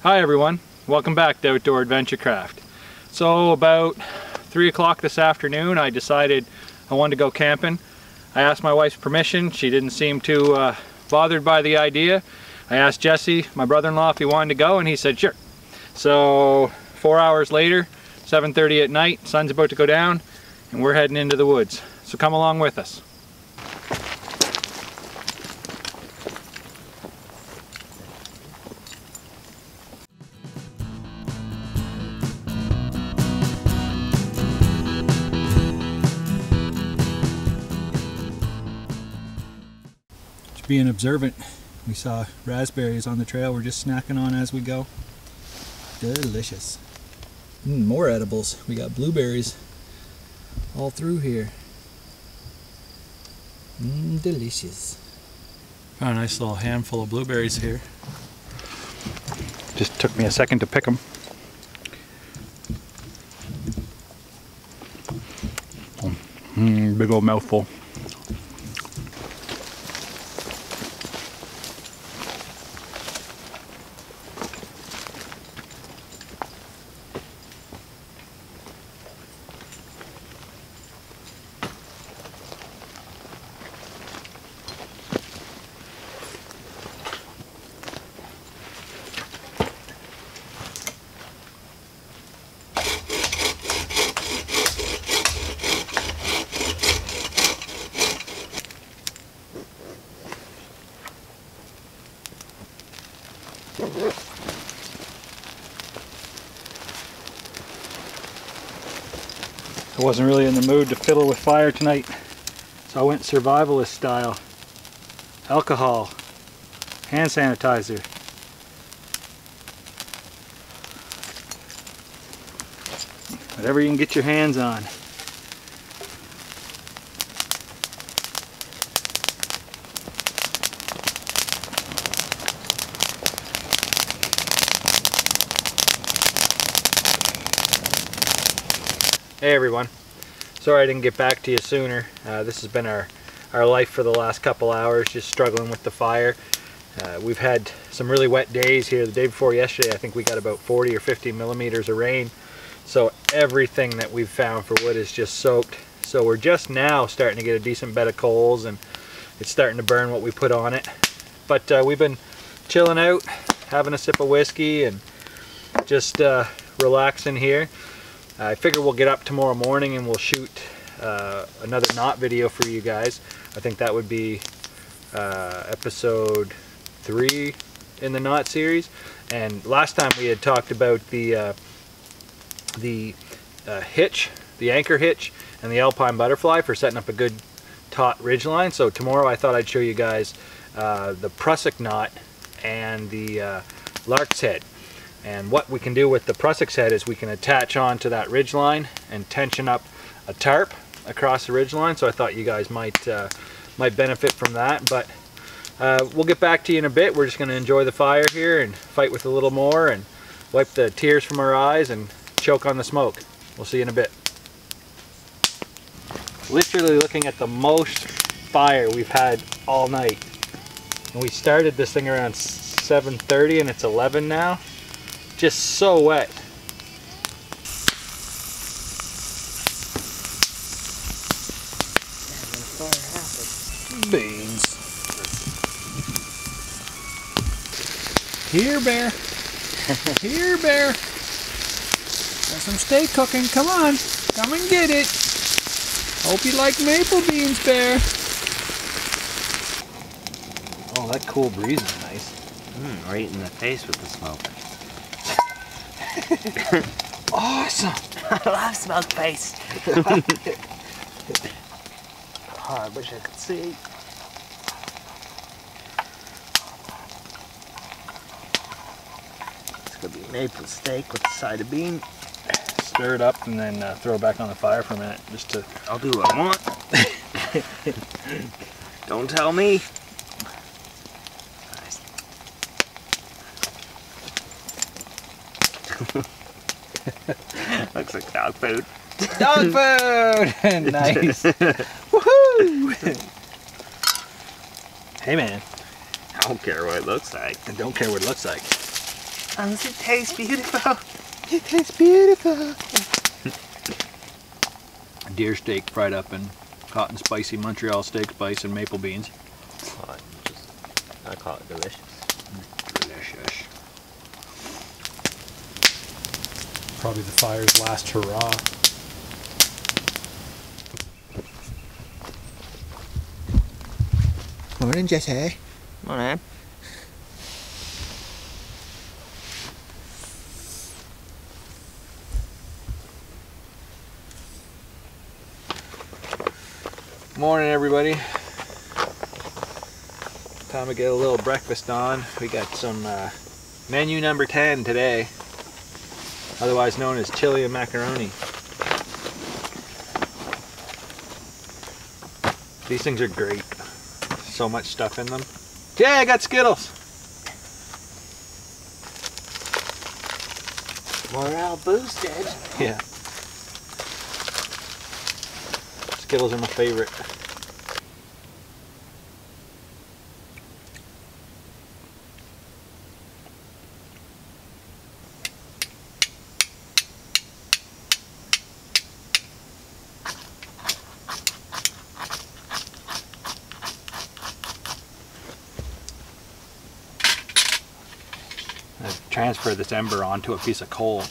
Hi everyone, welcome back to Outdoor Adventurecraft. So about 3 o'clock this afternoon I decided I wanted to go camping. I asked my wife's permission. She didn't seem too bothered by the idea. I asked Jesse, my brother-in-law, if he wanted to go and he said sure. So 4 hours later, 7:30 at night, sun's about to go down and we're heading into the woods. So come along with us. Being observant, we saw raspberries on the trail. We're just snacking on as we go. Delicious. More edibles. We got blueberries all through here. Delicious. Found a nice little handful of blueberries here. Just took me a second to pick them. Big old mouthful. I wasn't really in the mood to fiddle with fire tonight, so I went survivalist style. Alcohol, hand sanitizer. Whatever you can get your hands on. Hey everyone, sorry I didn't get back to you sooner. This has been our life for the last couple hours, just struggling with the fire. We've had some really wet days here. The day before yesterday I think we got about 40 or 50 millimeters of rain. So everything that we've found for wood is just soaked. So we're just now starting to get a decent bed of coals and it's starting to burn what we put on it. But we've been chilling out, having a sip of whiskey and just relaxing here. I figure we'll get up tomorrow morning and we'll shoot another knot video for you guys. I think that would be episode 3 in the knot series. And last time we had talked about the hitch, the anchor hitch, and the alpine butterfly for setting up a good taut ridgeline. So tomorrow I thought I'd show you guys the prusik knot and the lark's head. And what we can do with the prusik head is we can attach on to that ridgeline and tension up a tarp across the ridgeline. So I thought you guys might benefit from that. But we'll get back to you in a bit. We're just going to enjoy the fire here and fight with a little more and wipe the tears from our eyes and choke on the smoke. We'll see you in a bit. Literally looking at the most fire we've had all night. And we started this thing around 7:30 and it's 11 now. Just so wet. Beans. Here, Bear. Here, Bear. There's some steak cooking. Come on. Come and get it. Hope you like maple beans, Bear. Oh, that cool breeze is nice. Right in the face with the smoke. Awesome! I love smoke face. Oh, I wish I could see. It's gonna be maple steak with a side of bean. Stir it up and then throw it back on the fire for a minute, just to. I'll do what I want. Don't tell me. Looks like dog food. Dog food! Nice. Woohoo! Hey man. I don't care what it looks like. I don't care what it looks like. And it tastes beautiful. It tastes beautiful. Deer steak fried up in hot and spicy Montreal steak spice and maple beans. Oh, I call it delicious. Delicious. Probably the fire's last hurrah. Morning, Jesse. Come on, Em. Morning, everybody. Time to get a little breakfast on. We got some menu number 10 today, otherwise known as chili and macaroni. These things are great. So much stuff in them. Yeah, I got Skittles. Morale boosted. Yeah. Skittles are my favorite. I've transferred this ember onto a piece of coal.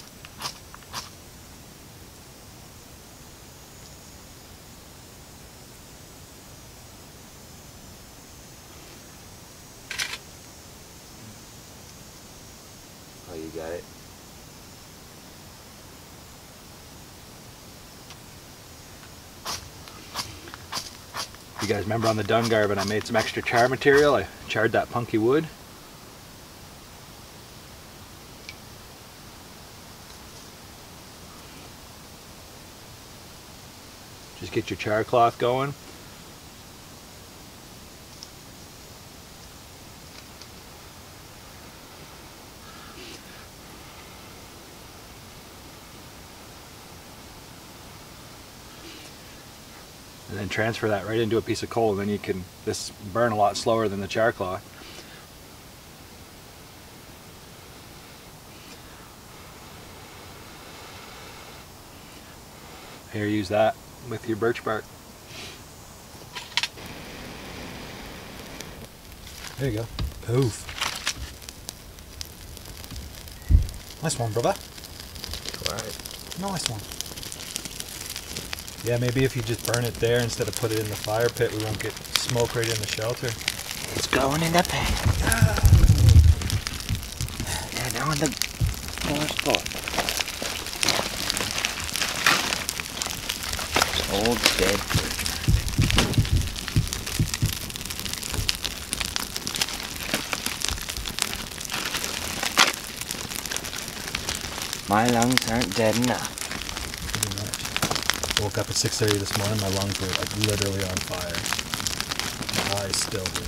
Oh, you got it. You guys remember on the dung garb I made some extra char material? I charred that punky wood. Just get your char cloth going. And then transfer that right into a piece of coal, and then you can, this burn a lot slower than the char cloth. Here, use that with your birch bark. There you go. Poof. Nice one, brother. Alright. Nice one. Yeah, maybe if you just burn it there instead of put it in the fire pit, we won't get smoke right in the shelter. It's going in the pan. And on the first floor. Old dead bird. My lungs aren't dead enough. Pretty much. Woke up at 6:30 this morning, my lungs were like literally on fire. My eyes still do.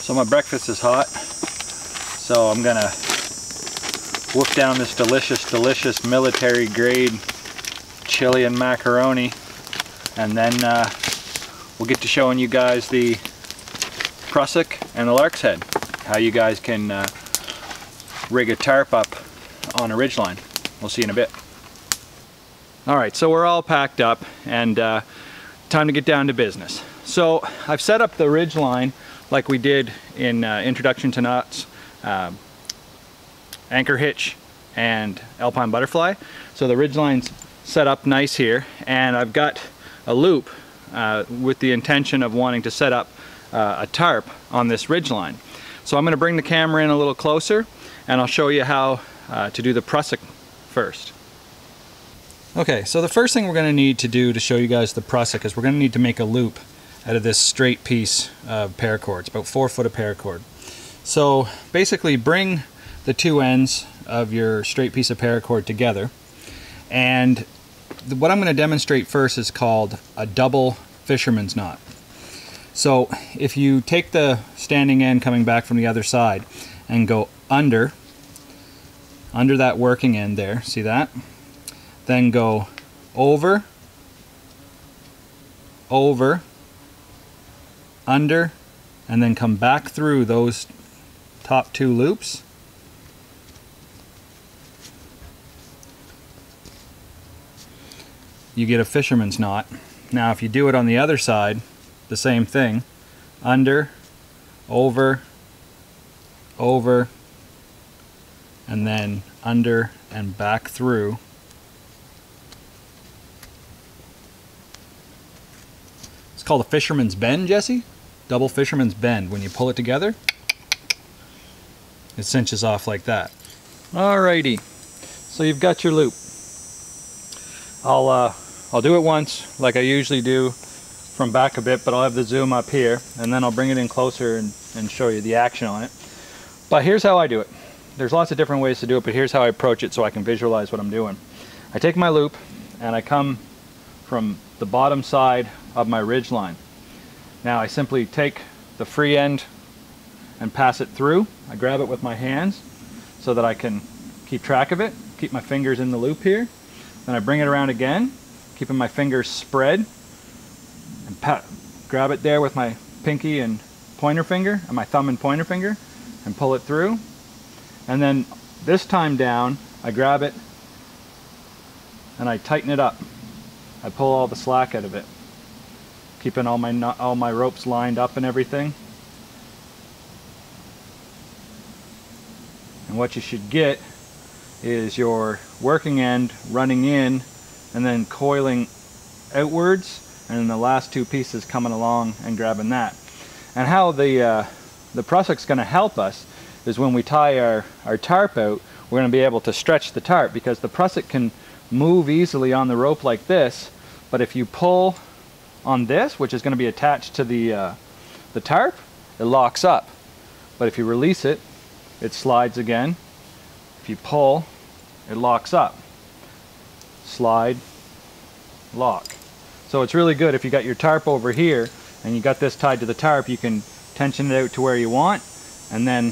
So my breakfast is hot, so I'm gonna wolf down this delicious military grade chili and macaroni, and then we'll get to showing you guys the prusik and the lark's head, how you guys can rig a tarp up on a ridgeline. We'll see you in a bit. Alright, so we're all packed up and time to get down to business. So I've set up the ridgeline like we did in Introduction to Knots, anchor hitch, and alpine butterfly. So the ridgeline's set up nice here, and I've got a loop with the intention of wanting to set up a tarp on this ridgeline. So I'm going to bring the camera in a little closer, and I'll show you how to do the prusik first. Okay, so the first thing we're going to need to do to show you guys the prusik is we're going to need to make a loop out of this straight piece of paracord. It's about 4 foot of paracord. So basically bring the two ends of your straight piece of paracord together, and what I'm going to demonstrate first is called a double fisherman's knot. So if you take the standing end coming back from the other side and go under that working end there, see that? Then go over, under, and then come back through those top 2 loops. You get a fisherman's knot. Now if you do it on the other side, the same thing. Under, over, and then under and back through. It's called a fisherman's bend, Jesse. Double fisherman's bend. When you pull it together, it cinches off like that. Alrighty, so you've got your loop. I'll do it once like I usually do from back a bit, but I'll have the zoom up here and then I'll bring it in closer and show you the action on it. But here's how I do it. There's lots of different ways to do it, but here's how I approach it so I can visualize what I'm doing. I take my loop and I come from the bottom side of my ridge line. Now I simply take the free end and pass it through. I grab it with my hands so that I can keep track of it, keep my fingers in the loop here. Then I bring it around again, keeping my fingers spread, and grab it there with my pinky and pointer finger, and my thumb and pointer finger, and pull it through. And then this time down, I grab it and I tighten it up. I pull all the slack out of it, keeping all my ropes lined up and everything. And what you should get is your working end running in and then coiling outwards, and then the last 2 pieces coming along and grabbing that. And how the prusik's going to help us is when we tie our tarp out, we're going to be able to stretch the tarp, because the prusik can move easily on the rope like this, but if you pull on this, which is going to be attached to the tarp, it locks up. But if you release it, it slides again. If you pull, it locks up. Slide, lock. So it's really good if you got your tarp over here and you got this tied to the tarp, you can tension it out to where you want, and then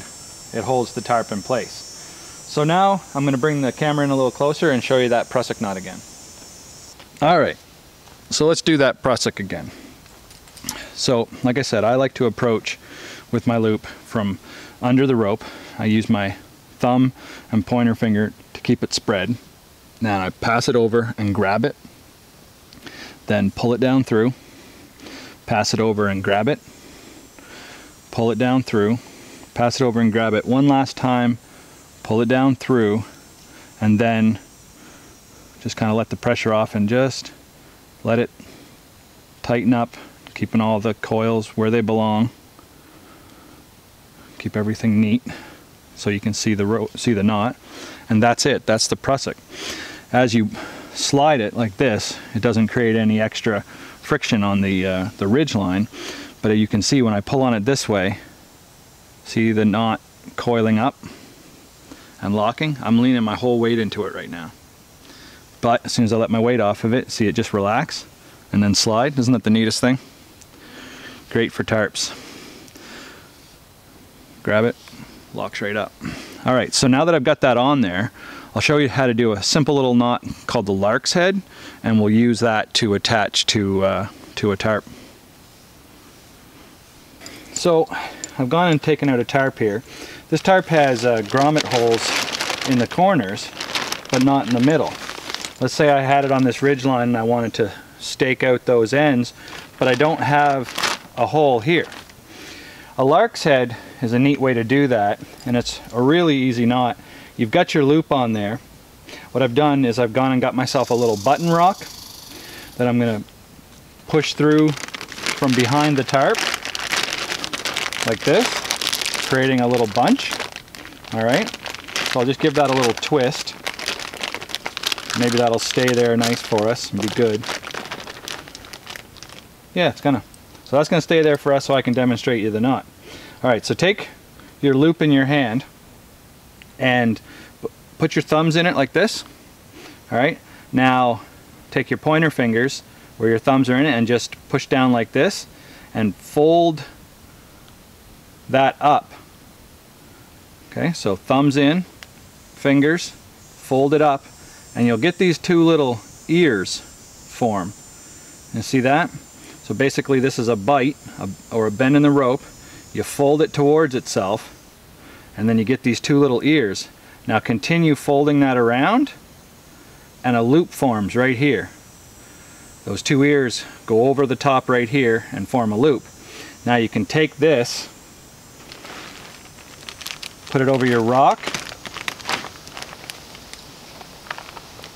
it holds the tarp in place. So now I'm going to bring the camera in a little closer and show you that prusik knot again. Alright, so let's do that prusik again. So like I said, I like to approach with my loop from under the rope. I use my thumb and pointer finger to keep it spread. Now I pass it over and grab it, then pull it down through, pass it over and grab it, pull it down through, pass it over and grab it one last time, pull it down through, and then just kind of let the pressure off and just let it tighten up, keeping all the coils where they belong. Keep everything neat so you can see the knot, and that's it. That's the prusik. As you slide it like this, it doesn't create any extra friction on the ridge line, but you can see when I pull on it this way, see the knot coiling up and locking? I'm leaning my whole weight into it right now. But as soon as I let my weight off of it, see it just relax and then slide. Isn't that the neatest thing? Great for tarps. Grab it, locks right up. Alright, so now that I've got that on there, I'll show you how to do a simple little knot called the lark's head, and we'll use that to attach to a tarp. So I've gone and taken out a tarp here. This tarp has grommet holes in the corners, but not in the middle. Let's say I had it on this ridge line and I wanted to stake out those ends, but I don't have a hole here. A lark's head is a neat way to do that, and it's a really easy knot. You've got your loop on there. What I've done is I've gone and got myself a little button rock that I'm going to push through from behind the tarp like this, creating a little bunch. Alright, so I'll just give that a little twist. Maybe that'll stay there nice for us and be good. Yeah, it's gonna. So that's gonna stay there for us so I can demonstrate you the knot. Alright, so take your loop in your hand and put your thumbs in it like this. Alright, now take your pointer fingers where your thumbs are in it and just push down like this, and fold that up. Okay, so thumbs in, fingers, fold it up, and you'll get these two little ears form. You see that? So basically this is a bite or a bend in the rope. You fold it towards itself, and then you get these two little ears. Now continue folding that around, and a loop forms right here. Those two ears go over the top right here and form a loop. Now you can take this, put it over your rock,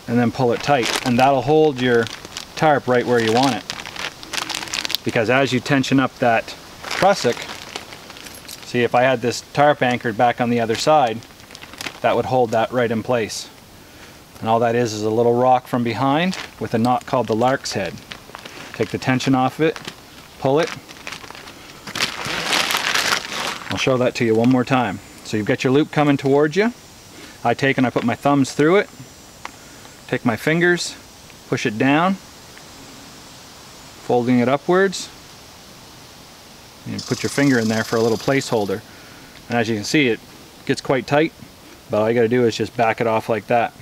and then pull it tight, and that'll hold your tarp right where you want it. Because as you tension up that prusik, see, if I had this tarp anchored back on the other side, that would hold that right in place. And all that is a little rock from behind with a knot called the lark's head. Take the tension off of it, pull it. I'll show that to you one more time. So you've got your loop coming towards you. I take and I put my thumbs through it, take my fingers, push it down, folding it upwards. You put your finger in there for a little placeholder. And as you can see, it gets quite tight, but all you gotta do is just back it off like that.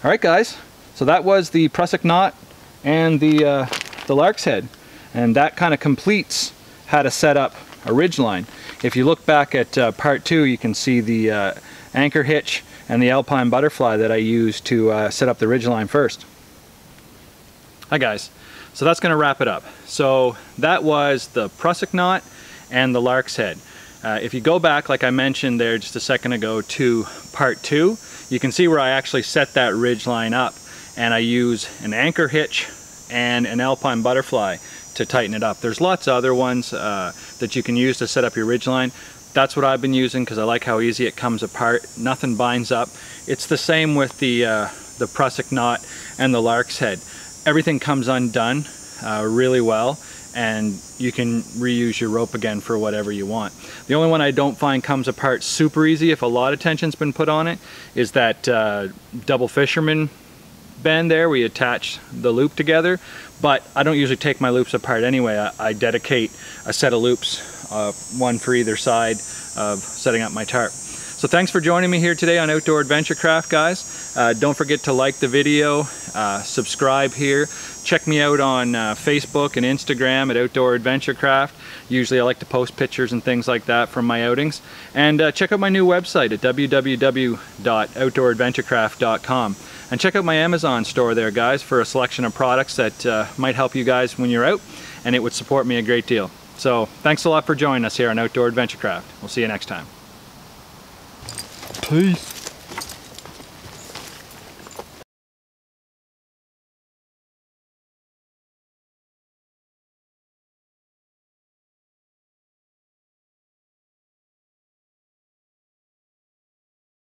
All right, guys, so that was the prusik knot and the lark's head, and that kind of completes how to set up a ridgeline. If you look back at part 2, you can see the anchor hitch and the alpine butterfly that I used to set up the ridgeline first. Hi guys, so that's going to wrap it up. So that was the prusik knot and the lark's head. If you go back, like I mentioned there just a second ago, to part 2, you can see where I actually set that ridge line up, and I use an anchor hitch and an alpine butterfly to tighten it up. There's lots of other ones that you can use to set up your ridge line. That's what I've been using because I like how easy it comes apart. Nothing binds up. It's the same with the prusik knot and the lark's head. Everything comes undone really well, and you can reuse your rope again for whatever you want. The only one I don't find comes apart super easy if a lot of tension's been put on it is that double fisherman bend there where you attach the loop together, but I don't usually take my loops apart anyway. I dedicate a set of loops, one for either side of setting up my tarp. So thanks for joining me here today on Outdoor Adventurecraft, guys. Don't forget to like the video, subscribe here. Check me out on Facebook and Instagram at Outdoor Adventurecraft. Usually I like to post pictures and things like that from my outings. And check out my new website at www.outdooradventurecraft.com. And check out my Amazon store there, guys, for a selection of products that might help you guys when you're out, and it would support me a great deal. So thanks a lot for joining us here on Outdoor Adventurecraft. We'll see you next time. Peace.